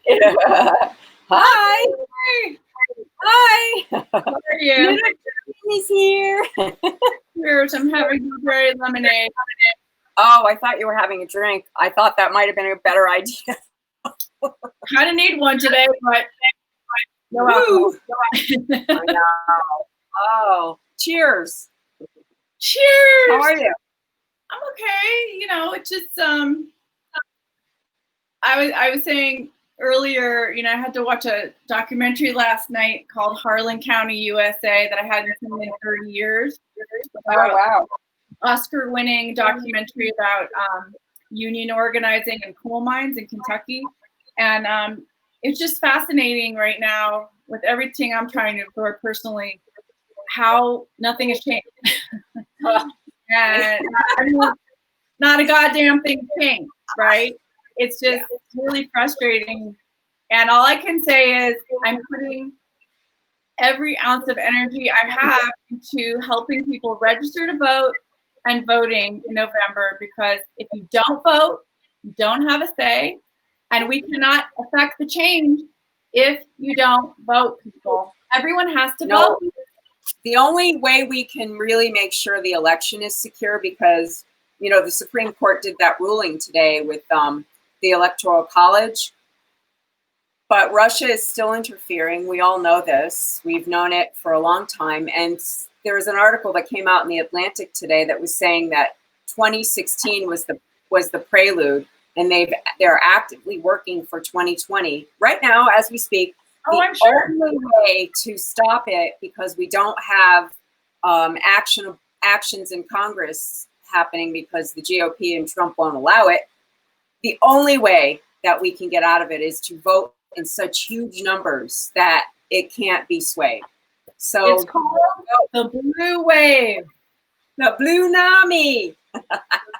Hi. Hi. Hi. How are you? He's here. Cheers. I'm having blueberry lemonade. Oh, I thought you were having a drink. I thought that might have been a better idea. Kind of need one today, but no Woo. alcohol. I know. Oh, cheers. Cheers. How are you? I'm okay. You know, it's just I was saying earlier, you know, I had to watch a documentary last night called Harlan County, USA that I hadn't seen in 30 years. Oh, wow. Oscar-winning documentary about union organizing in coal mines in Kentucky. And it's just fascinating right now with everything I'm trying to absorb personally, how nothing has changed. And I mean, not a goddamn thing changed, right? It's just really frustrating. And all I can say is I'm putting every ounce of energy I have into helping people register to vote and voting in November, because if you don't vote, you don't have a say, and we cannot affect the change if you don't vote, people. Everyone has to vote. The only way we can really make sure the election is secure, because, you know, the Supreme Court did that ruling today with the Electoral College, but Russia is still interfering. We all know this. We've known it for a long time. And there was an article that came out in the Atlantic today that was saying that 2016 was the prelude, and they're actively working for 2020 right now as we speak. Oh, I'm sure. The only way to stop it, because we don't have actions in Congress happening because the GOP and Trump won't allow it. The only way that we can get out of it is to vote in such huge numbers that it can't be swayed. So it's called the blue wave. The blue tsunami.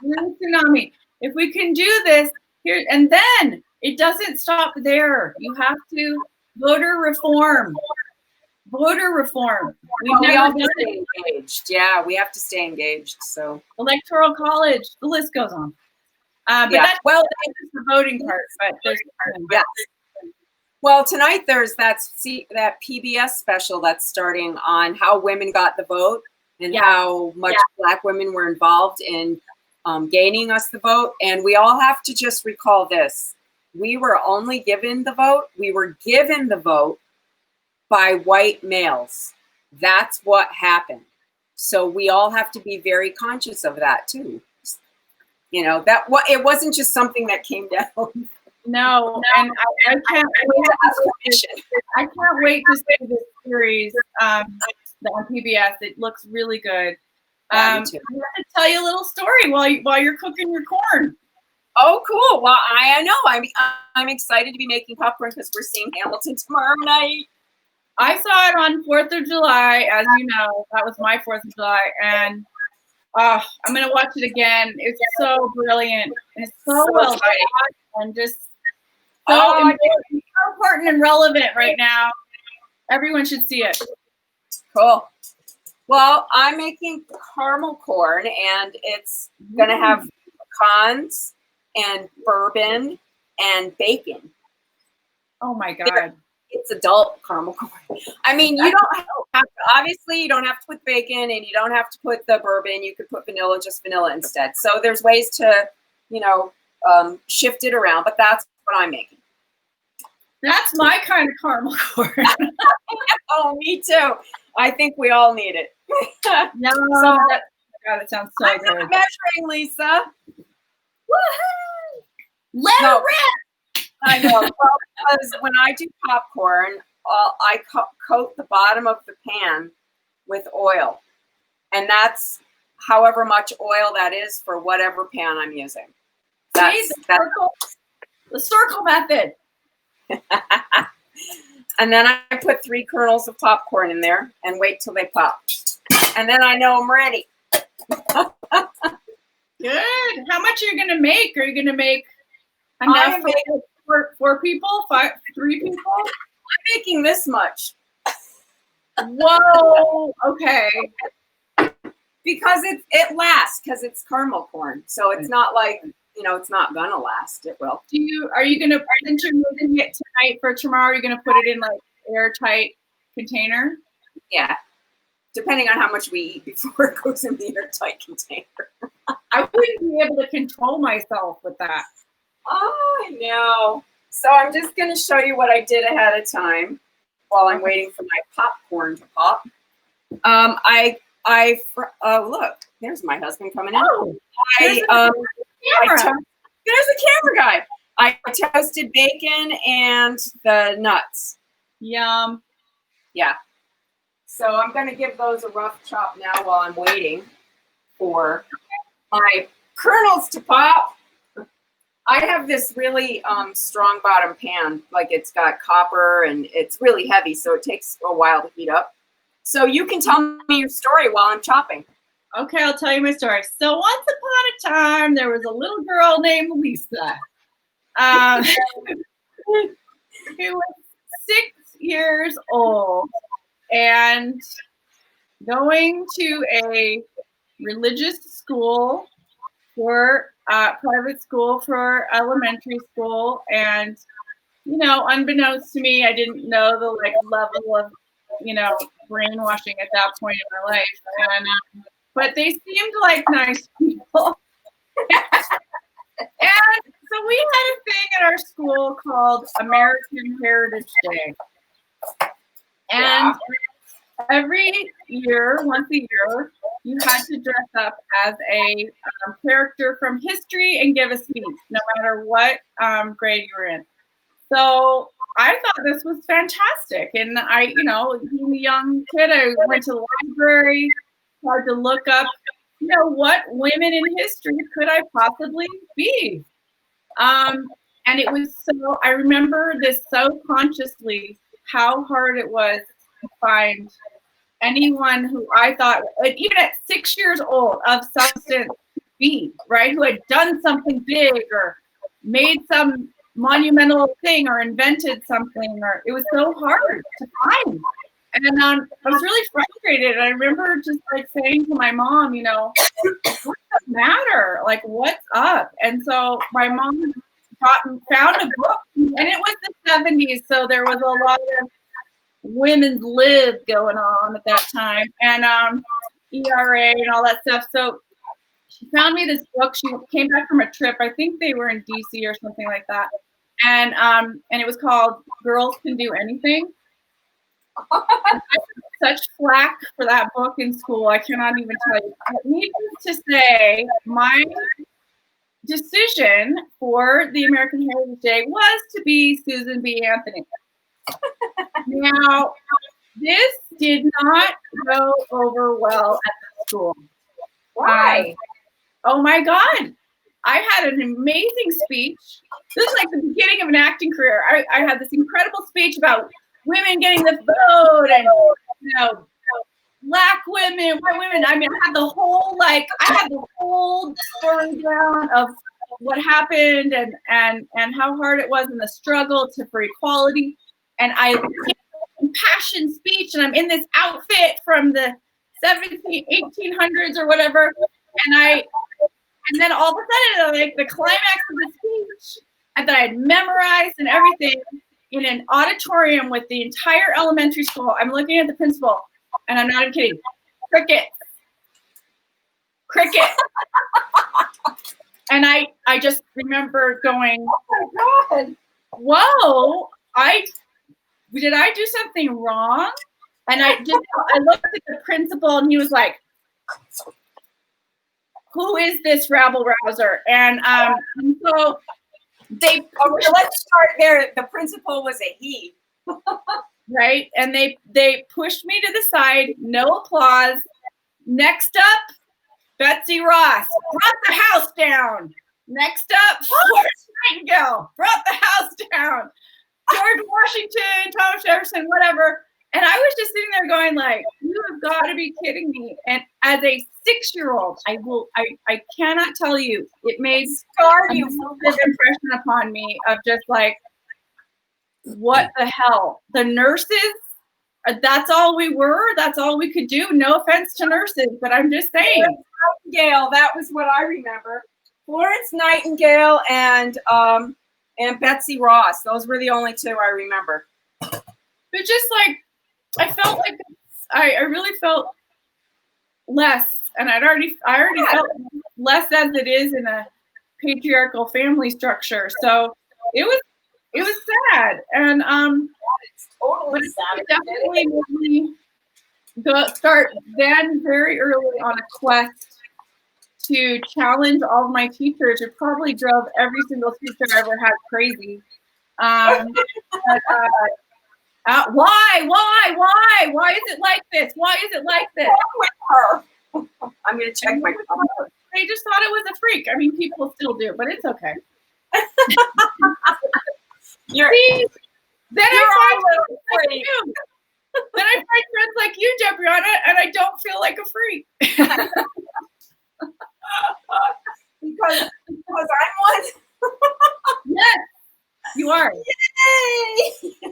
Blue tsunami. If we can do this here, and then it doesn't stop there. You have to voter reform. Voter reform. We all have to stay engaged. Yeah, we have to stay engaged. So Electoral College. The list goes on. But that's the voting part. But there's Well, tonight there's that PBS special that's starting on how women got the vote and how much Black women were involved in gaining us the vote. And we all have to just recall this. We were only given the vote. We were given the vote by white males. That's what happened. So we all have to be very conscious of that too. You know, it wasn't just something that came down. No, and I can't wait to see this series on PBS. It looks really good. I have to tell you a little story while you're cooking your corn. Oh, cool. Well, I know. I'm excited to be making popcorn because we're seeing Hamilton tomorrow night. I saw it on 4th of July, as you know. That was my 4th of July, and I'm going to watch it again. It's so brilliant. It's so well done, and just so important and relevant right now. Everyone should see it. Cool. Well, I'm making caramel corn, and it's going to have pecans and bourbon and bacon. Oh my God. It's adult caramel corn. I mean, you don't have to, obviously you don't have to put bacon, and you don't have to put the bourbon. You could put just vanilla instead. So there's ways to, you know, shift it around, but that's what I'm making. That's my kind of caramel corn. Oh, me too. I think we all need it. No, so that sounds so I'm good. not measuring, Lisa. Woohoo! Let her rip. I know. Well, because when I do popcorn, I coat the bottom of the pan with oil, and that's however much oil that is for whatever pan I'm using. That's the circle method. And then I put 3 kernels of popcorn in there and wait till they pop. And then I know I'm ready. Good. How much are you going to make? Are you going to make enough for 4 people? 3 people? I'm making this much. Whoa. Okay. Because it lasts, because it's caramel corn. So it's not like it's not gonna last. It will. Are you gonna, since you're moving it tonight for tomorrow, are you gonna put it in like airtight container? Yeah. Depending on how much we eat before it goes in the airtight container. I wouldn't be able to control myself with that. Oh, I know. So I'm just going to show you what I did ahead of time while I'm waiting for my popcorn to pop. Look, there's my husband coming in. Oh, there's the camera guy. I toasted bacon and the nuts. Yum. Yeah. So I'm going to give those a rough chop now while I'm waiting for my kernels to pop. I have this really strong bottom pan, like it's got copper and it's really heavy, so it takes a while to heat up. So you can tell me your story while I'm chopping. Okay, I'll tell you my story. So once upon a time, there was a little girl named Lisa. Who was 6 years old and going to a religious school for private school for elementary school, and unbeknownst to me, I didn't know the level of brainwashing at that point in my life, and but they seemed like nice people. And so we had a thing at our school called American Heritage Day, and every year, once a year, you had to dress up as a character from history and give a speech, no matter what grade you were in. So I thought this was fantastic. And I, being a young kid, I went to the library, tried to look up, what women in history could I possibly be? And it was so, I remember this so consciously, how hard it was to find anyone who I thought, even at 6 years old, of substance be, right? Who had done something big or made some monumental thing or invented something, or it was so hard to find. And I was really frustrated. I remember just saying to my mom, what does it matter? What's up? And so my mom found a book, and it was the 70s, so there was a lot of women's lib going on at that time, and ERA and all that stuff. So she found me this book. She came back from a trip. I think they were in DC or something like that. And it was called Girls Can Do Anything. I got such flack for that book in school. I cannot even tell you. Needless to say, my decision for the American Heritage Day was to be Susan B. Anthony. Now, this did not go over well at the school. Why? Oh my God. I had an amazing speech. This is like the beginning of an acting career. I had this incredible speech about women getting the vote and, Black women, white women. I mean, I had the whole story down of what happened and how hard it was in the struggle for equality. And I gave an impassioned speech, and I'm in this outfit from the 1800s or whatever. And then all of a sudden, the climax of the speech, and that I had memorized and everything, in an auditorium with the entire elementary school. I'm looking at the principal, and I'm not even kidding. Cricket. And I just remember going, oh my God, whoa, did I do something wrong? And I looked at the principal, and he was like, who is this rabble rouser? And so let's start there. The principal was a he. Right? And they pushed me to the side, no applause. Next up, Betsy Ross brought the house down. Next up, Florence Nightingale brought the house down. George Washington, Thomas Jefferson, whatever. And I was just sitting there going you have got to be kidding me. And as a 6-year-old, I cannot tell you, it made a massive impression upon me of just what the hell? The nurses, that's all we were. That's all we could do. No offense to nurses, but I'm just saying. Gail, that was what I remember. Florence Nightingale and Betsy Ross. Those were the only two I remember. But just like, I felt like I really felt less, and I already felt less as it is in a patriarchal family structure. So it was sad, and It's totally sad. it definitely made me start then very early on a quest to challenge all of my teachers. It probably drove every single teacher I ever had crazy. But, why is it like this? Why is it like this? I'm gonna check my phone. They just thought it was a freak. I mean, people still do, but it's okay. You're, See, then you're I all find a friends like freak. you. Then I find friends like you, Debriana, and I don't feel like a freak. because I'm one. Yes, you are. Yay!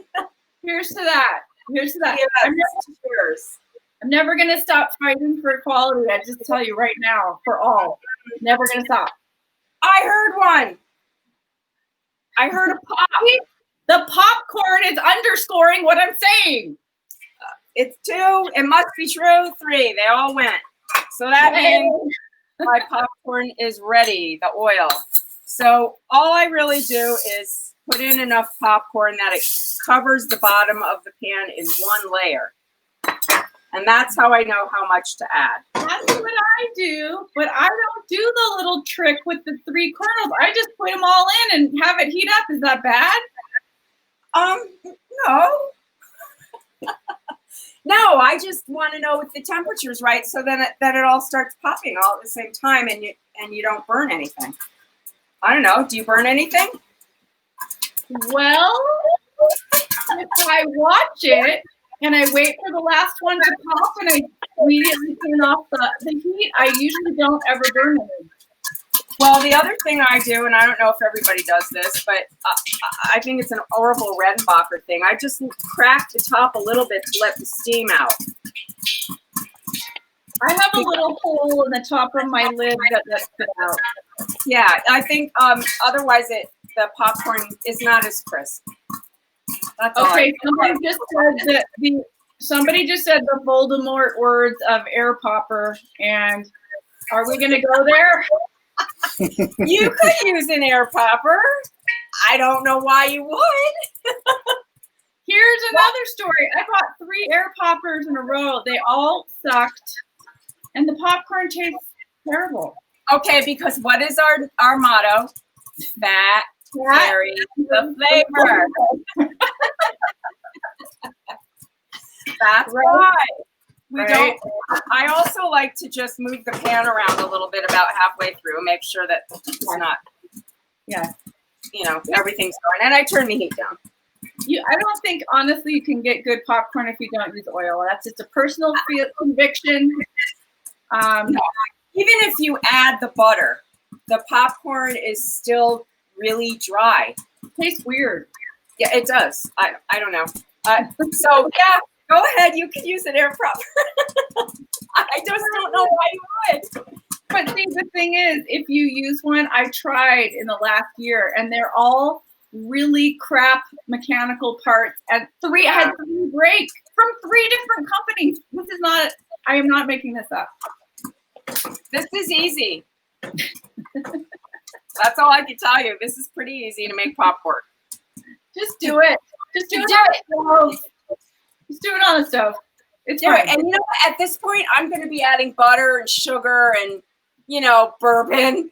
Here's to that. Here's to that. Yes, cheers. I'm never gonna stop fighting for equality. I just tell you right now, for all. Never gonna stop. I heard one. I heard a pop. The popcorn is underscoring what I'm saying. It's 2. It must be true. 3. They all went. So that means my popcorn is ready, the oil. So all I really do is put in enough popcorn that it covers the bottom of the pan in one layer. And that's how I know how much to add. That's what I do, but I don't do the little trick with the 3 kernels. I just put them all in and have it heat up. Is that bad? No. No, I just want to know if the temperature's right, so then it all starts popping all at the same time, and you don't burn anything. I don't know. Do you burn anything? Well, if I watch it and I wait for the last one to pop and I immediately turn off the heat, I usually don't ever burn it. Well, the other thing I do, and I don't know if everybody does this, but I think it's an Orville Redenbacher thing. I just crack the top a little bit to let the steam out. I have a little hole in the top of my lid that lets it out. Yeah, I think otherwise the popcorn is not as crisp. That's all. Okay, somebody just said the Voldemort words of air popper, and are we gonna go there? You could use an air popper. I don't know why you would. Here's another story. I bought 3 air poppers in a row. They all sucked, and the popcorn tastes terrible. Okay, because what is our motto? Fat carries the flavor. That's right. We don't. I also like to just move the pan around a little bit about halfway through and make sure that it's not, everything's going. And I turn the heat down. I don't think, honestly, you can get good popcorn if you don't use oil. That's just a personal conviction. Even if you add the butter, the popcorn is still really dry. It tastes weird. Yeah, it does. I don't know. So, yeah. Go ahead, you can use an air popper. I just don't know why you would. But see, the thing is, if you use one, I tried in the last year, and they're all really crap mechanical parts. And I had 3 break from 3 different companies. I am not making this up. This is easy. That's all I can tell you. This is pretty easy to make popcorn. Just do it. Just do it. Just do it on the stove. It's fine. And at this point, I'm going to be adding butter and sugar and, bourbon.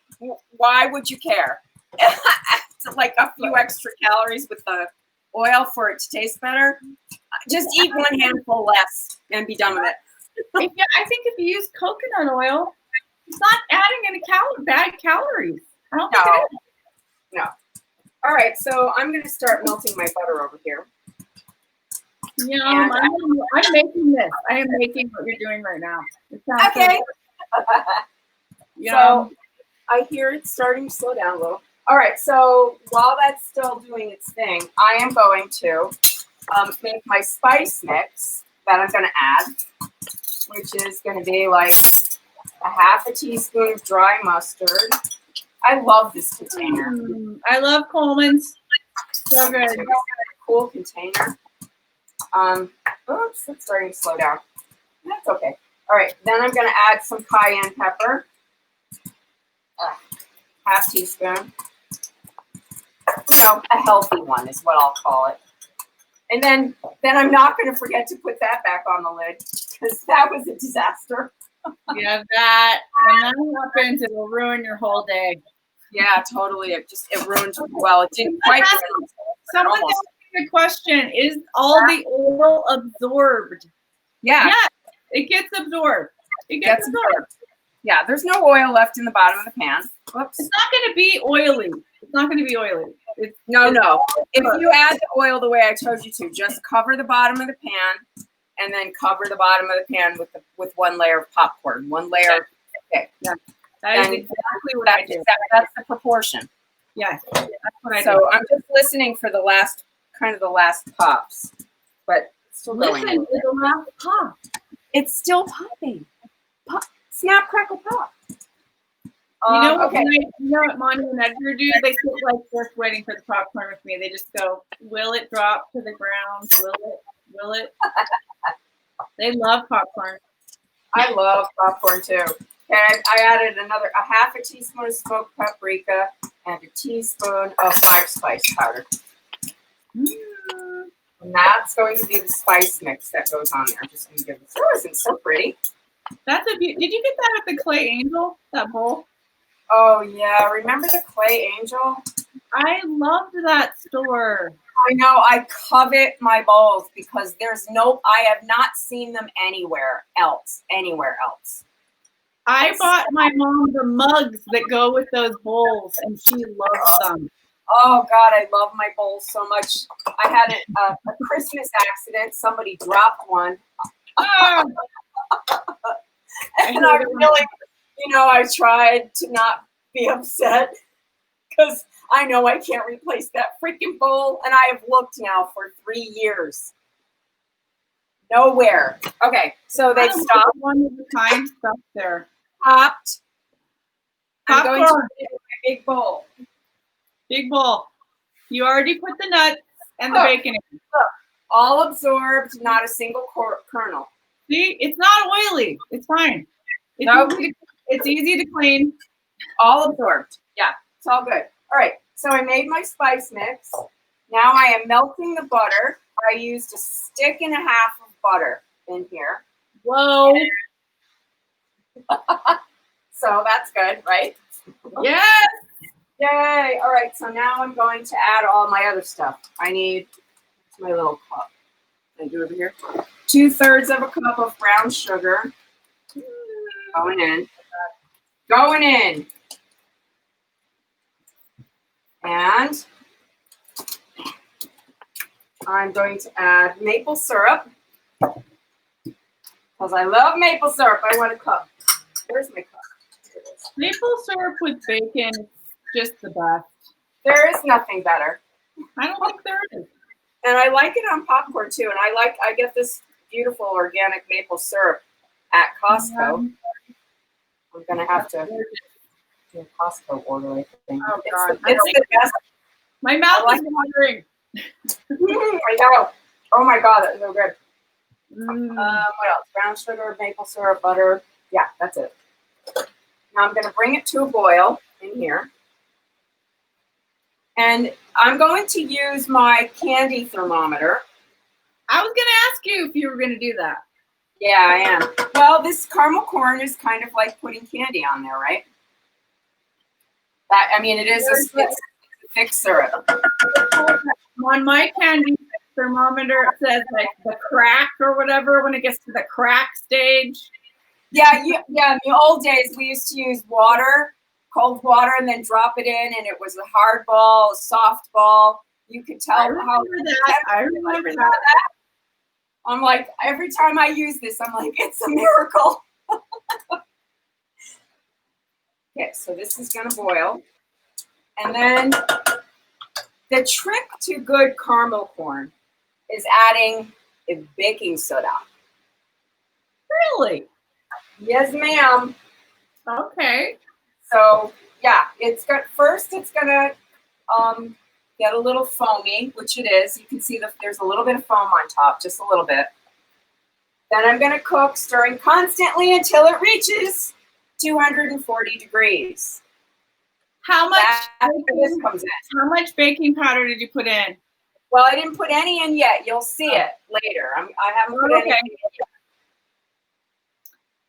Why would you care? It's like a few extra calories with the oil for it to taste better. Just eat 1 handful less and be done with it. I think if you use coconut oil, it's not adding any bad calories. I don't think it is. No. All right, so I'm going to start melting my butter over here. I'm making this. I am making what you're doing right now. Okay. So I hear it starting to slow down a little. All right, so while that's still doing its thing, I am going to make my spice mix that I'm going to add, which is going to be like a 1/2 teaspoon of dry mustard, I love this container. I love Coleman's. So good. It's a cool container. Oops, it's starting to slow down. That's okay. All right, then I'm going to add some cayenne pepper. Half teaspoon. You know, a healthy one is what I'll call it. And then I'm not going to forget to put that back on the lid because that was a disaster. Yeah, that. When that happens, it will ruin your whole day. Yeah, totally. It ruined. Well, it didn't quite. Someone's asking a question: is all the oil absorbed? Yeah. Yeah, it gets absorbed. It gets absorbed. Yeah, there's no oil left in the bottom of the pan. Whoops. It's not going to be oily. It's not going to be oily. No. If you add the oil the way I told you to, just cover the bottom of the pan, and then cover the bottom of the pan with one layer of popcorn, one layer. Okay. Yeah. That is exactly what I do. That's the proportion. Yeah, that's what I do. So I'm just listening for the last pops, but it's still going. Listen to the last pop. It's still popping. Pop, snap, crackle, pop. You know, okay. You know what Monty and Edgar do? They sit like this waiting for the popcorn with me. They just go, will it drop to the ground? Will it? They love popcorn. I love popcorn too. Okay, I added a half a teaspoon of smoked paprika and a teaspoon of black spice powder. And that's going to be the spice mix that goes on there. I'm just going to give this. Oh, isn't so pretty? That's a beauty. Did you get that at the Clay Angel? That bowl? Oh yeah, remember the Clay Angel? I loved that store. I know. I covet my bowls because I have not seen them anywhere else. I bought my mom the mugs that go with those bowls, and she loves them. Oh God, I love my bowls so much. I had a Christmas accident. Somebody dropped one. And I really, I tried to not be upset because I know I can't replace that freaking bowl. And I have looked now for 3 years. Nowhere. Okay, so they stopped. One of the kind stuff there. Popped. I'm Popcorn. going to make a big bowl. Big bowl. You already put the nuts and the bacon in. Look, all absorbed, not a single kernel. See, it's not oily. It's fine. It's easy to clean. All absorbed. Yeah, it's all good. All right, so I made my spice mix. Now I am melting the butter. I used a stick and a half of butter in here. Whoa. So that's good, right? Yes. Yay. All right, so now I'm going to add all my other stuff. I need my little cup. Can I do it over here? 2/3 of a cup of brown sugar. Going in. And I'm going to add maple syrup. Because I love maple syrup. I want a cup. Where's my cup? Here it is. Maple syrup with bacon is just the best. There is nothing better. I don't think there is. And I like it on popcorn too. And I get this beautiful organic maple syrup at Costco. I'm gonna have to do a Costco order, I think. Oh God. It's the best. My mouth is watering. I know. Oh my God, that's so good. Mm. What else? Brown sugar, maple syrup, butter. Yeah, that's it. Now I'm gonna bring it to a boil in here. And I'm going to use my candy thermometer. I was gonna ask you if you were gonna do that. Yeah, I am. Well, this caramel corn is kind of like putting candy on there, right? It is it's a thick syrup. On my candy thermometer, it says like the crack or whatever when it gets to the crack stage. Yeah. In the old days, we used to use water, cold water, and then drop it in, and it was a hard ball, a soft ball. You could tell I remember that. I'm like, every time I use this, I'm like, it's a miracle. Okay, so this is gonna boil. And then the trick to good caramel corn is adding a baking soda. Really? Yes, ma'am. Okay. So Yeah, it's gonna get a little foamy, which it is. You can see there's a little bit of foam on top, just a little bit. Then I'm gonna cook, stirring constantly until it reaches 240 degrees. How much this comes in. How much baking powder did you put in? Well, I didn't put any in yet. You'll see it later. I haven't put any in yet.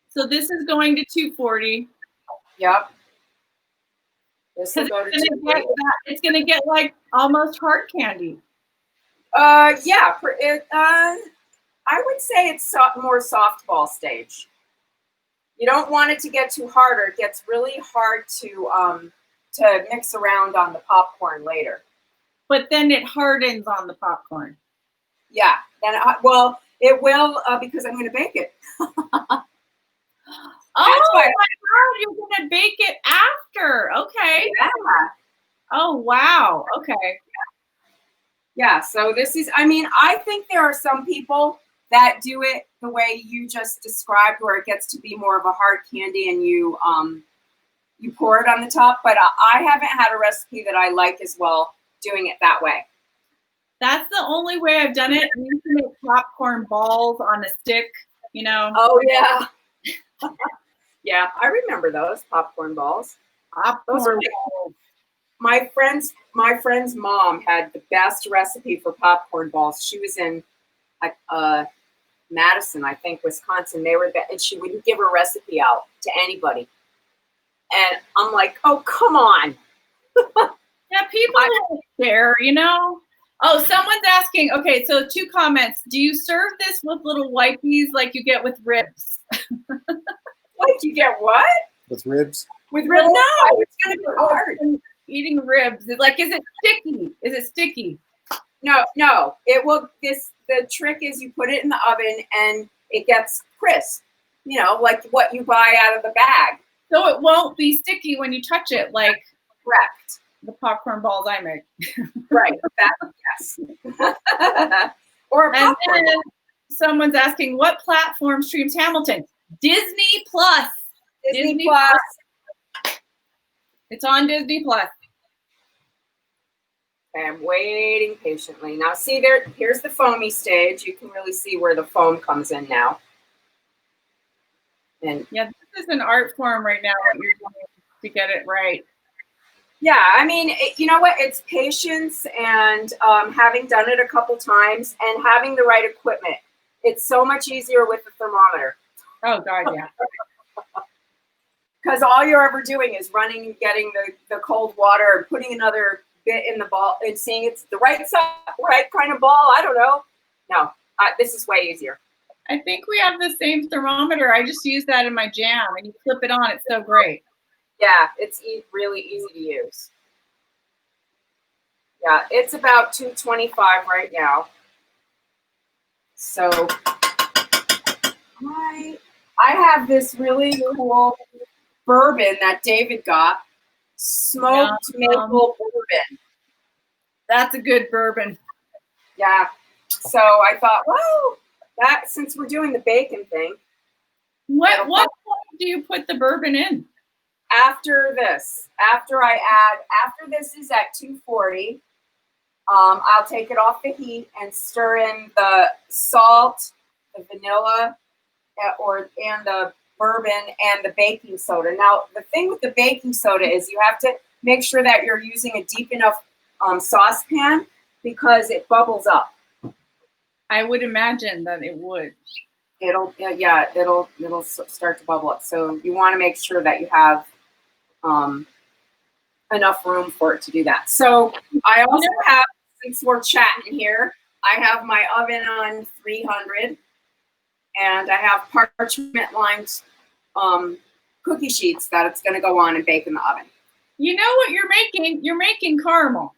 So this is going to 240. Yep. This will go to 240. It's going to get like almost hard candy. Yeah. I would say it's more softball stage. You don't want it to get too hard, or it gets really hard to mix around on the popcorn later. But then it hardens on the popcorn. Yeah. Then well, it will because I'm going to bake it. Oh my God, you're going to bake it after. Okay. Yeah. Oh, wow. Okay. Yeah. So this is, I think there are some people that do it the way you just described, where it gets to be more of a hard candy and you pour it on the top. But I haven't had a recipe that I like as well doing it that way. That's the only way I've done it. I used to make popcorn balls on a stick, you know. Oh, yeah. Yeah, I remember those popcorn balls. Popcorn balls. My friend's mom had the best recipe for popcorn balls. She was in Madison, I think, Wisconsin. And she wouldn't give her recipe out to anybody. And I'm like, oh, come on. Yeah, people don't care, you know. Oh, someone's asking. Okay, so 2 comments. Do you serve this with little wipies like you get with ribs? Like you get what? With ribs? With ribs? No, it's gonna be hard. Eating ribs. Is it sticky? Is it sticky? No. It will. The trick is you put it in the oven and it gets crisp. You know, like what you buy out of the bag. So it won't be sticky when you touch it, like correct. The popcorn balls I make. Right. Yes. Or a popcorn. And then someone's asking, what platform streams Hamilton? Disney Plus. Disney Plus. It's on Disney Plus. Okay, I'm waiting patiently. Now see here's the foamy stage. You can really see where the foam comes in now. And yeah, this is an art form right now that you're doing to get it right. Yeah, you know what? It's patience and having done it a couple times and having the right equipment. It's so much easier with the thermometer. Oh, God, yeah. Because all you're ever doing is running and getting the cold water and putting another bit in the ball and seeing it's the right kind of ball. I don't know. No, this is way easier. I think we have the same thermometer. I just use that in my jam, and you flip it on. It's so great. Yeah, it's really easy to use. Yeah, it's about 225 right now. So I have this really cool bourbon that David got, smoked maple bourbon. That's a good bourbon. Yeah. So I thought, well, since we're doing the bacon thing. What point do you put the bourbon in? After this is at 240. I'll take it off the heat and stir in the salt, the vanilla, and the bourbon and the baking soda. Now, the thing with the baking soda is you have to make sure that you're using a deep enough saucepan because it bubbles up. I would imagine that it would. It'll start to bubble up. So you want to make sure that you have enough room for it to do that. So I also have, since we're chatting here, I have my oven on 300, and I have parchment lined cookie sheets that it's going to go on and bake in the oven. You know what you're making? You're making caramel.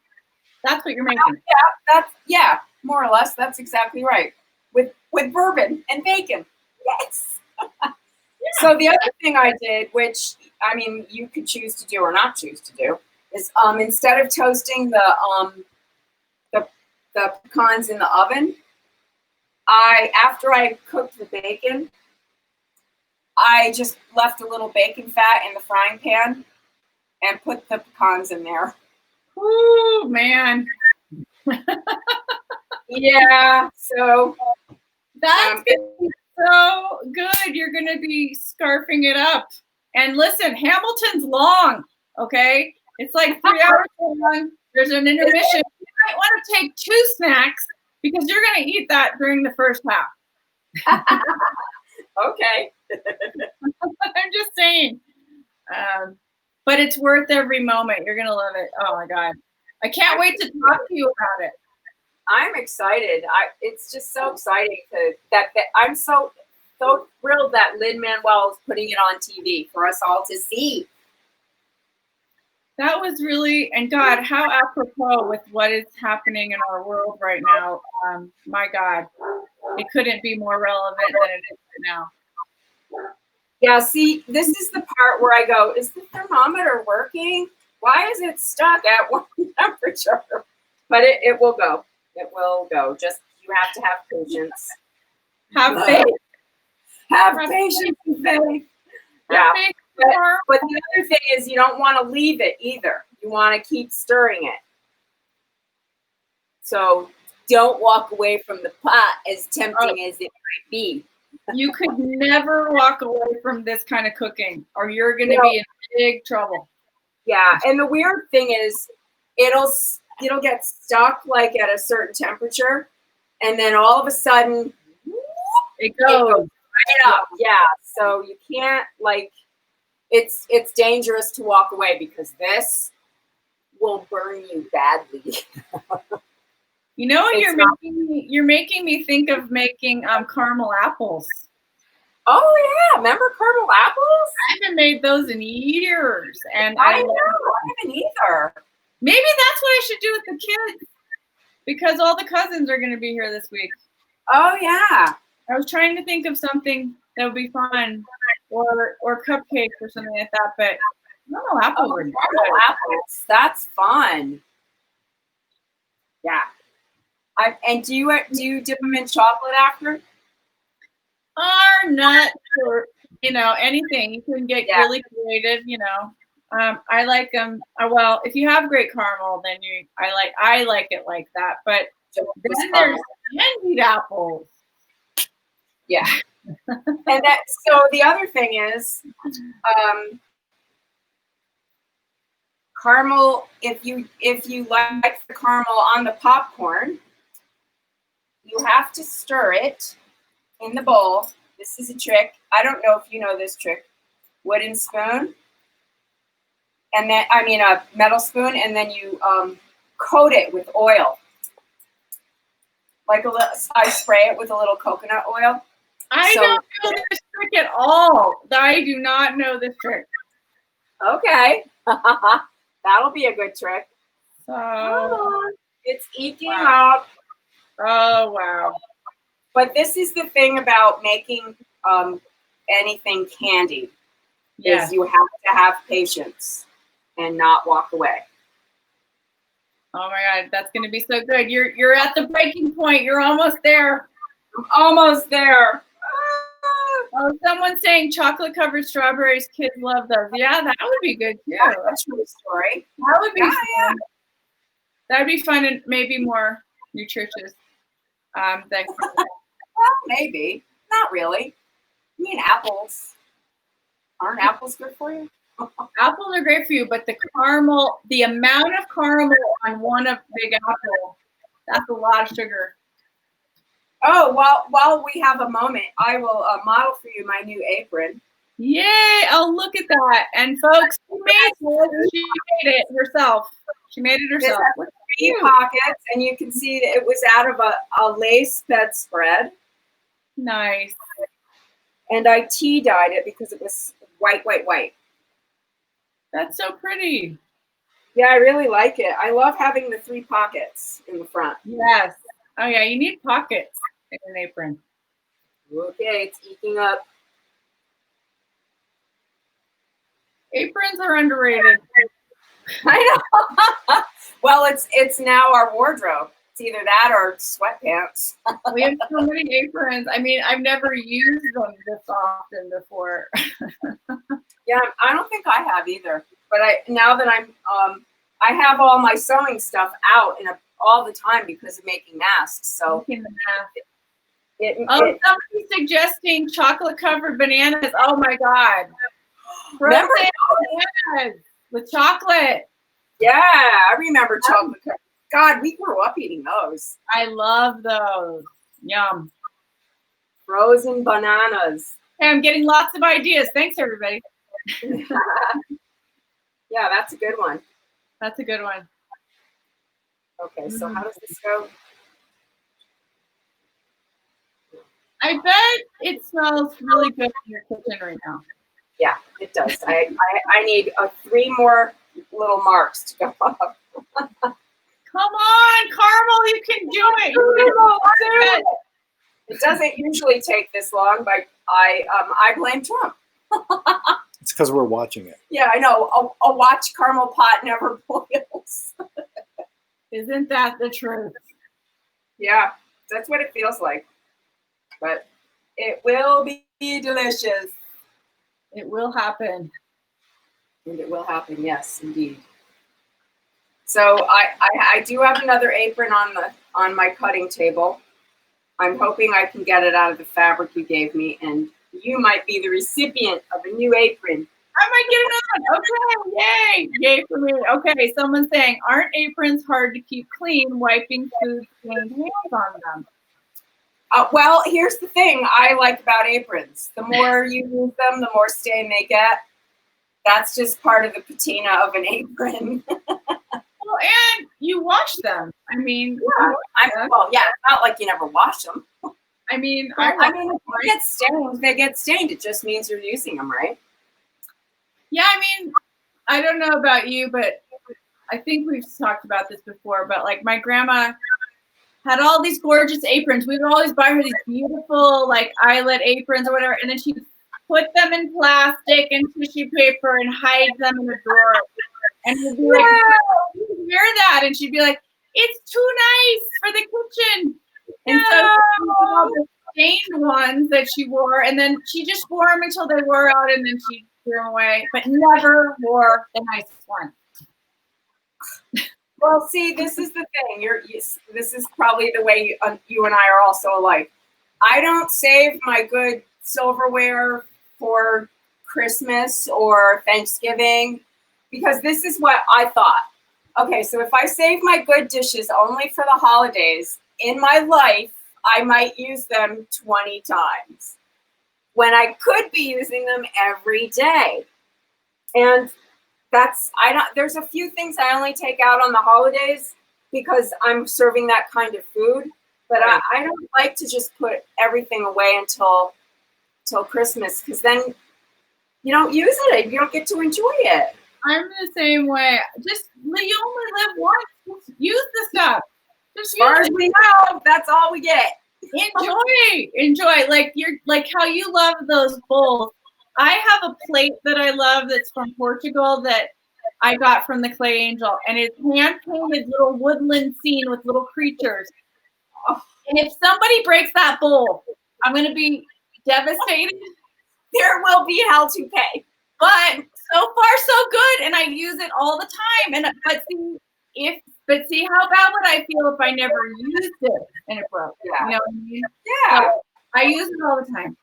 That's what you're making. Yeah, more or less. That's exactly right. With bourbon and bacon. Yes. Yeah. So the other thing I did, which you could choose to do or not choose to do, is instead of toasting the pecans in the oven, after I cooked the bacon, I just left a little bacon fat in the frying pan, and put the pecans in there. Ooh, man. Yeah, so that's gonna be so good. You're gonna be scarfing it up. And listen, Hamilton's long, okay? It's like 3 hours long. There's an intermission. You might want to take 2 snacks because you're gonna eat that during the first half. Okay. I'm just saying. But it's worth every moment. You're gonna love it. Oh my God. I can't wait to talk to you about it. I'm excited. It's just so exciting that I'm so thrilled that Lin-Manuel is putting it on TV for us all to see. That was really, and God, how apropos with what is happening in our world right now. My God, it couldn't be more relevant than it is right now. Yeah, see, this is the part where I go, is the thermometer working? Why is it stuck at one temperature? But it will go. It will go. Just, you have to have patience. Have faith. Have patience and faith. Yeah. But the other thing is you don't want to leave it either. You want to keep stirring it. So don't walk away from the pot, as tempting as it might be. You could never walk away from this kind of cooking, or you're going to be in big trouble. Yeah, and the weird thing is, it'll get stuck like at a certain temperature, and then all of a sudden, it goes right up. Yeah, so you can't, like, it's dangerous to walk away because this will burn you badly. You know, you're making me think of making caramel apples. Oh yeah, remember caramel apples? I haven't made those in years, and I know, I haven't either. Maybe that's what I should do with the kids, because all the cousins are going to be here this week. Oh yeah. I was trying to think of something that would be fun, or cupcakes or something like that, but caramel apples are good. Caramel apples, that's fun. Yeah. And do you dip them in chocolate after? Or nuts, or anything. You can get really creative. I like them. Well, if you have great caramel, then I like it like that. But then there's candied apples. Yeah. And so the other thing is, caramel. If you like the caramel on the popcorn, you have to stir it in the bowl. This is a trick. I don't know if you know this trick. Wooden spoon, and then a metal spoon, and then you coat it with oil. Like I spray it with a little coconut oil. I don't know this trick at all. I do not know this trick. Okay. That'll be a good trick. So it's eking up. Oh, wow. But this is the thing about making anything candy. Is you have to have patience and not walk away. Oh my God, that's going to be so good. You're at the breaking point. You're almost there. I'm almost there. Oh, someone's saying chocolate-covered strawberries. Kids love those. Yeah, that would be good too. That's a true story. That would be fun. Yeah. That would be fun and maybe more nutritious. Well, maybe. Not really. I mean, apples. Aren't apples good for you? Apples are great for you, but the amount of caramel on one of big apple, that's a lot of sugar. Oh, while we have a moment, I will model for you my new apron. Yay! Oh, look at that. And folks, she made it herself. She made it herself. It has 3 pockets, and you can see that it was out of a lace bedspread. Nice. And I tea dyed it because it was white. That's so pretty. Yeah, I really like it. I love having the 3 pockets in the front. Yes. Oh yeah, you need pockets in an apron. Okay, it's eking up. Aprons are underrated. I know. Well, it's now our wardrobe. It's either that or sweatpants. We have so many aprons. I mean, I've never used them this often before. Yeah, I don't think I have either. But now that I have all my sewing stuff out all the time because of making masks. So making the mask. Somebody's suggesting chocolate covered bananas. Oh my God. Remember bananas with chocolate. Yeah, I remember chocolate covered. God, we grew up eating those. I love those. Yum. Frozen bananas. Hey, I'm getting lots of ideas. Thanks, everybody. Yeah, that's a good one. That's a good one. Okay, so how does this go? I bet it smells really good in your kitchen right now. Yeah, it does. I need 3 more little marks to go up. Come on, Carmel, you can do it. It doesn't usually take this long, but I blame Trump. It's because we're watching it. Yeah, I know. A watch caramel pot never boils. Isn't that the truth? Yeah, that's what it feels like. But it will be delicious. It will happen. And it will happen, yes, indeed. So I do have another apron on my cutting table. I'm hoping I can get it out of the fabric you gave me, and you might be the recipient of a new apron. I might get another one. Okay, yay! Yay for me. Okay, someone's saying, aren't aprons hard to keep clean, wiping food-stained hands on them? Well, here's the thing I like about aprons. The more you use them, the more stain they get. That's just part of the patina of an apron. Well, and you wash them. I mean, yeah, it's not like you never wash them. I mean, I mean, if they get stained, they get stained. It just means you're using them, right? Yeah, I mean, I don't know about you, but I think we've talked about this before, but like my grandma had all these gorgeous aprons. We would always buy her these beautiful like eyelet aprons or whatever, and then she'd put them in plastic and tissue paper and hide them in a drawer. And we'd be like, wear that. And she'd be like, it's too nice for the kitchen. And so all the stained ones that she wore, and then she just wore them until they wore out, and then she threw them away, but never wore the nice one. Well, see, this is the thing. This is probably the way you and I are also alike. I don't save my good silverware for Christmas or Thanksgiving, because this is what I thought. Okay, so if I save my good dishes only for the holidays, in my life, I might use them 20 times when I could be using them every day. And there's a few things I only take out on the holidays because I'm serving that kind of food, but I don't like to just put everything away until Christmas, because then you don't use it. You don't get to enjoy it. I'm the same way. You only live once. Just use the stuff. As far as we know, that's all we get. Enjoy. Like how you love those bowls. I have a plate that I love that's from Portugal that I got from the Clay Angel, and it's hand-painted little woodland scene with little creatures. And if somebody breaks that bowl, I'm going to be devastated. There will be hell to pay. But so far, so good, and I use it all the time. But see how bad would I feel if I never used it and it broke? Yeah. You know what I mean? Yeah. So I use it all the time.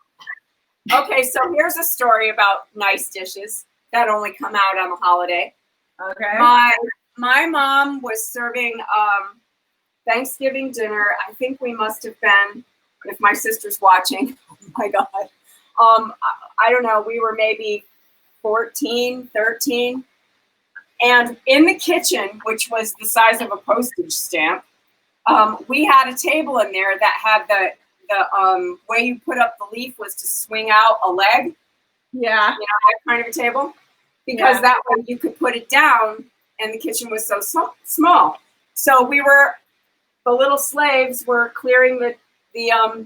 Okay, so here's a story about nice dishes that only come out on the holiday. Okay. My mom was serving Thanksgiving dinner. I think we must have been, if my sister's watching, oh my God. I don't know, we were maybe 14, 13. And in the kitchen, which was the size of a postage stamp, we had a table in there that had the way you put up the leaf was to swing out a leg. Yeah. You know, that kind of a table. Because that way you could put it down, and the kitchen was so small. So the little slaves were clearing the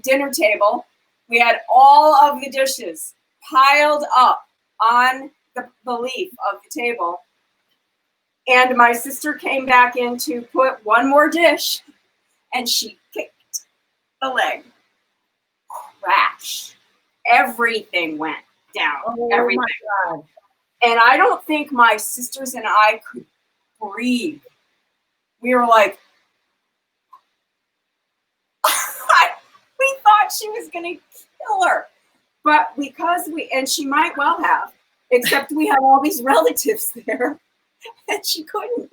dinner table. We had all of the dishes piled up on the leaf of the table. And my sister came back in to put one more dish, and she kicked the leg. Crash. Everything went down. Oh, everything. My God. And I don't think my sisters and I could breathe. We were like, we thought she was going to kill her. But because and she might well have, except we had all these relatives there and she couldn't.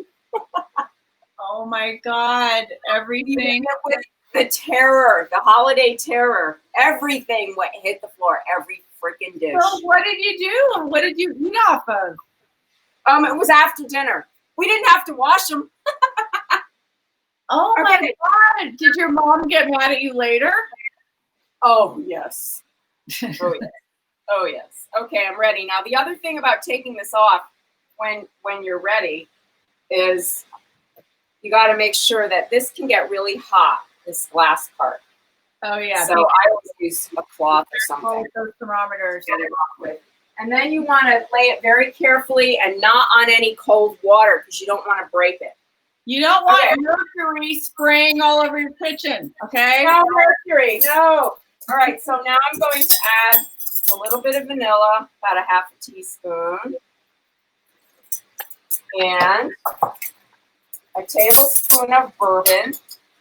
Oh my God, everything. With the terror, the holiday terror, everything hit the floor, every freaking dish. So what did you do? What did you eat off of? It was after dinner. We didn't have to wash them. Oh my God. Did your mom get mad at you later? Oh, yes. Oh, yes. Oh, yes. Okay, I'm ready. Now, the other thing about taking this off when you're ready is you got to make sure that this can get really hot, this last part. Oh, yeah. So I always use a cloth or something. Those thermometers. Get it off with. And then you want to lay it very carefully and not on any cold water because you don't want to break it. You don't want mercury spraying all over your kitchen, okay? No mercury, no. All right, so now I'm going to add a little bit of vanilla, about a half a teaspoon, and a tablespoon of bourbon.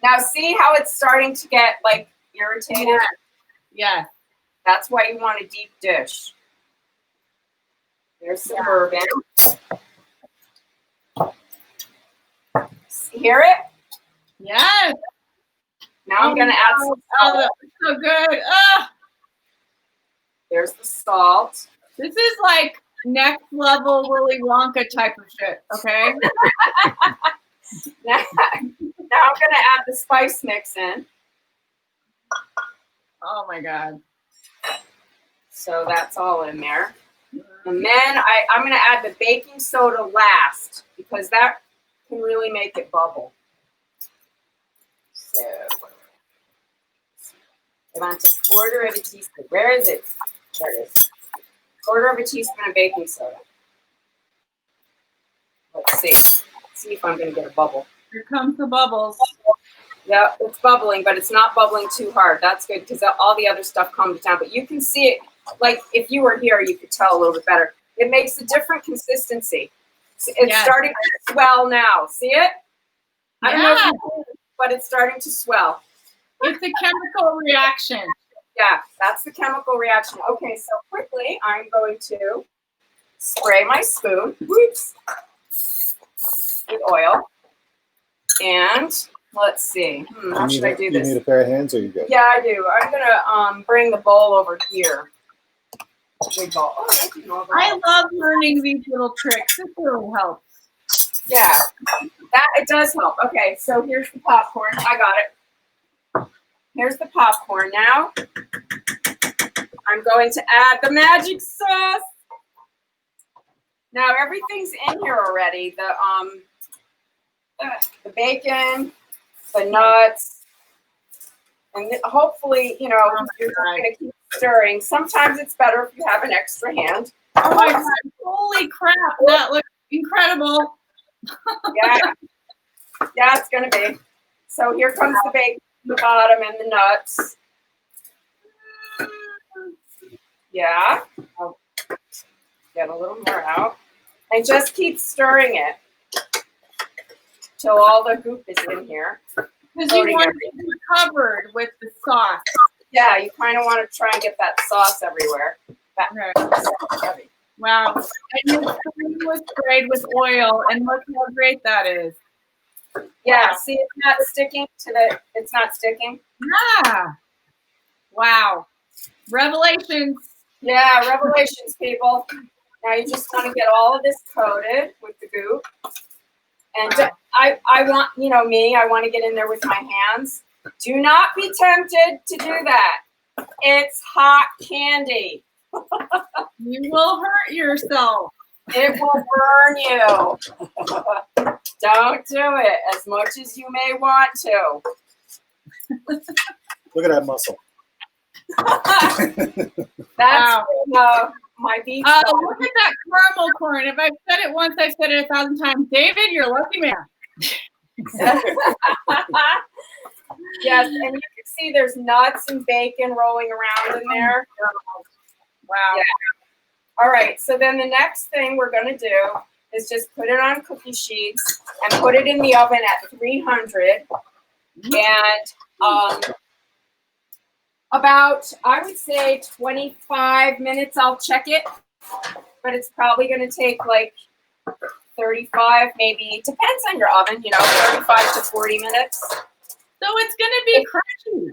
Now see how it's starting to get like irritated? Yeah. That's why you want a deep dish. There's some bourbon. Hear it? Yes. Now I'm going to add some salt. Oh, so good. There's the salt. This is like next level Willy Wonka type of shit, okay? Now I'm going to add the spice mix in. Oh my God. So that's all in there. And then I'm going to add the baking soda last because that can really make it bubble. So I want a quarter of a teaspoon. Where is it? There it is. Quarter of a teaspoon of baking soda. Let's see. Let's see if I'm going to get a bubble. Here comes the bubbles. Yeah, it's bubbling, but it's not bubbling too hard. That's good because all the other stuff calmed it down. But you can see it, like if you were here, you could tell a little bit better. It makes a different consistency. It's starting to swell now. See it? I don't know if you can, but it's starting to swell. It's a chemical reaction. Yeah, that's the chemical reaction. Okay, so quickly, I'm going to spray my spoon, whoops, with oil. And let's see, how should I do this? You need a pair of hands or you good? Yeah, I do. I'm going to bring the bowl over here. Big bowl. Oh, thank you. I love learning these little tricks. This really helps. Yeah, it does help. Okay, so here's the popcorn. I got it. Here's the popcorn. Now I'm going to add the magic sauce. Now everything's in here already. The bacon, the nuts, and hopefully, you're just going to keep stirring. Sometimes it's better if you have an extra hand. Oh my God! Holy crap! That looks incredible. Yeah, it's going to be. So here comes the bacon, the bottom, and the nuts. Yeah. I'll get a little more out. And just keep stirring it till all the goop is in here. Because you want it to be covered with the sauce. Yeah, you kind of want to try and get that sauce everywhere. Okay. Wow. And your cream was sprayed with oil, and look how great that is. Yeah, wow. See, it's not sticking it's not sticking. Yeah. Wow. Revelations. Yeah, revelations, people. Now you just want to get all of this coated with the goop. And wow. I want, me, I want to get in there with my hands. Do not be tempted to do that. It's hot candy. You will hurt yourself. It will burn you. Don't do it as much as you may want to. Look at that muscle. That's my beef. Look at that caramel corn. If I've said it once, I've said it 1,000 times. David, you're a lucky man. Yes, and you can see there's nuts and bacon rolling around in there. Wow. Yeah. All right, so then the next thing we're gonna do is just put it on cookie sheets and put it in the oven at 300. And about, I would say 25 minutes, I'll check it. But it's probably gonna take like 35, maybe, depends on your oven, 35 to 40 minutes. So it's gonna be crunchy.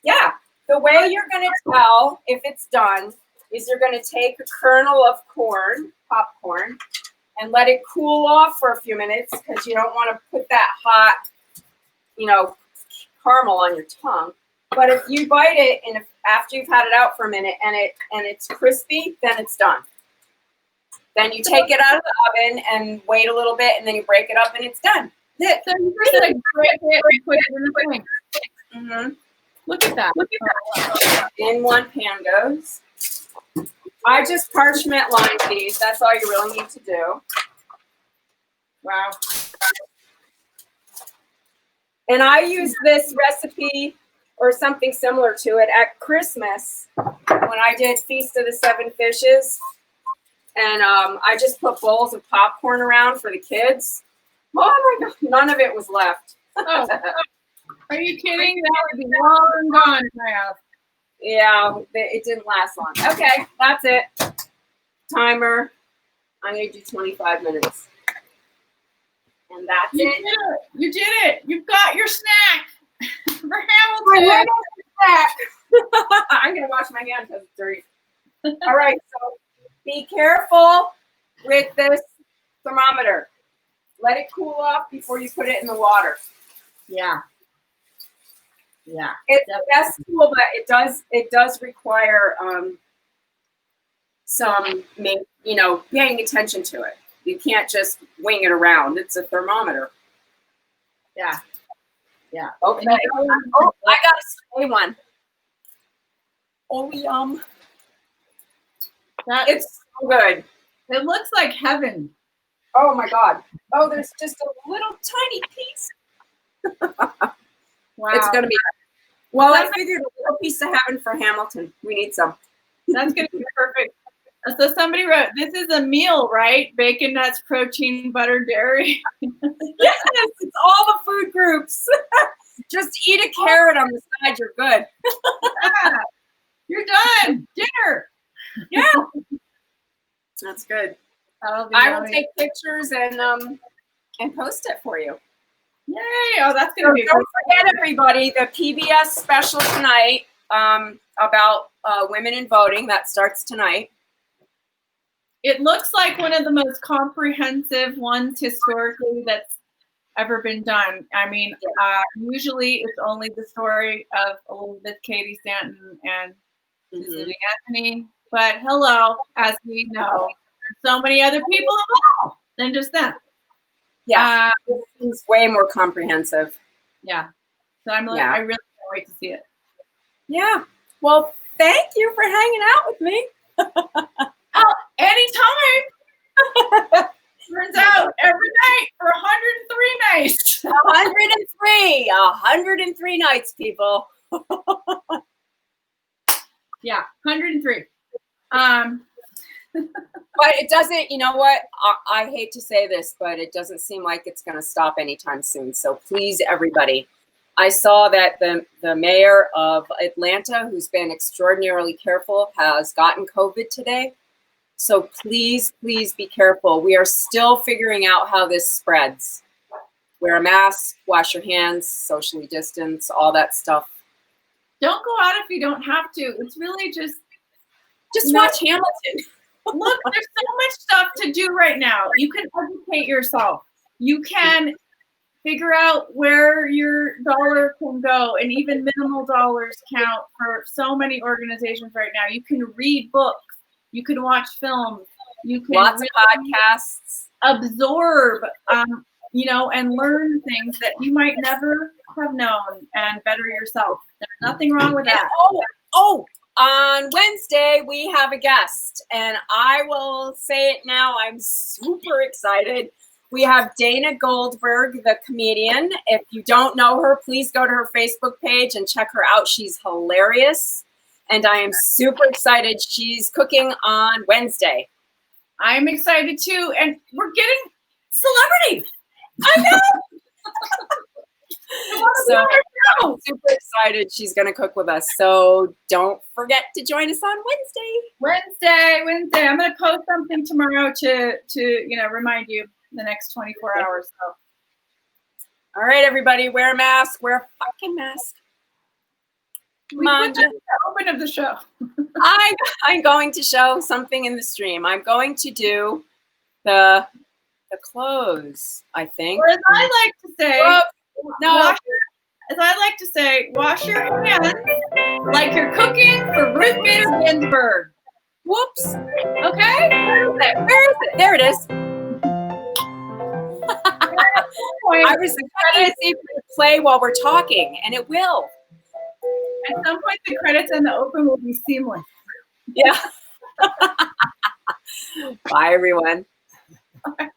Yeah, the way you're gonna tell if it's done is you're gonna take a kernel of corn, popcorn, and let it cool off for a few minutes because you don't want to put that hot, caramel on your tongue. But if you bite it and after you've had it out for a minute and it's crispy, then it's done. Then you take it out of the oven and wait a little bit, and then you break it up, and it's done. That's it. So you just like break it and put it in the thing. Mm-hmm. Look at that. In one pan goes. I just parchment lined these. That's all you really need to do. Wow. And I use this recipe or something similar to it at Christmas when I did Feast of the Seven Fishes. And I just put bowls of popcorn around for the kids. Oh my God, none of it was left. Oh, are you kidding? That would be long gone now. Yeah, it didn't last long. Okay, that's it. Timer. I'm going to do 25 minutes. And that's You it. did it. You did it. You've got your snack for My Hamilton. red snack. I'm going to wash my hands because it's dirty. All right, so be careful with this thermometer. Let it cool off before you put it in the water. Yeah. Yeah. It's the best tool, but it does require some paying attention to it. You can't just wing it around. It's a thermometer. Yeah. Yeah. Okay. Oh, I got a spray one. Oh, yum. It's so good. It looks like heaven. Oh my God. Oh, there's just a little tiny piece. Wow. It's gonna be. Well, I figured a little piece of heaven for Hamilton. We need some. That's gonna be perfect. So somebody wrote, "This is a meal, right? Bacon, nuts, protein, butter, dairy." Yes, it's all the food groups. Just eat a carrot on the side. You're good. Yeah. You're done. Dinner. Yeah. That's good. That'll be I will yummy. take pictures and post it for you. Yay! Oh, that's So gonna be. don't forget, everybody, the PBS special tonight about women in voting that starts tonight. It looks like one of the most comprehensive ones historically that's ever been done. I mean, usually it's only the story of Elizabeth Cady Stanton and Susan Anthony. But hello, as we know, there's so many other people involved than just them. Yeah, it's way more comprehensive. Yeah. So I really can't wait to see it. Yeah. Well, thank you for hanging out with me. Oh, anytime. Turns out every night for 103 nights. 103 nights, people. Yeah, 103. But it doesn't, you know what? I hate to say this, but it doesn't seem like it's going to stop anytime soon. So please, everybody. I saw that the mayor of Atlanta, who's been extraordinarily careful, has gotten COVID today. So please, please be careful. We are still figuring out how this spreads. Wear a mask, wash your hands, socially distance, all that stuff. Don't go out if you don't have to. It's really just watch Hamilton. Look, there's so much stuff to do right now. You can educate yourself. You can figure out where your dollar can go, and even minimal dollars count for so many organizations right now. You can read books. You can watch films. You can lots of podcasts. Absorb, and learn things that you might never have known and better yourself. There's nothing wrong with that. On Wednesday, we have a guest, and I will say it now. I'm super excited. We have Dana Goldberg, the comedian. If you don't know her, please go to her Facebook page and check her out. She's hilarious. and I am super excited. She's cooking on Wednesday. I'm excited too, and we're getting celebrity. I know. So I'm super excited. She's going to cook with us. So don't forget to join us on Wednesday. Wednesday. I'm going to post something tomorrow to remind you the next 24 hours. So. All right, everybody, wear a mask. Wear a fucking mask. Come on, the open of the show. I'm going to show something in the stream. I'm going to do the close, I think. Or as I like to say, wash your hands like you're cooking for Ruth Bader Ginsburg. Whoops. Okay? Where is it? There it is. I was trying to see if it would play while we're talking, and it will. At some point, the credits and the open will be seamless. Yeah. Bye, everyone. Okay.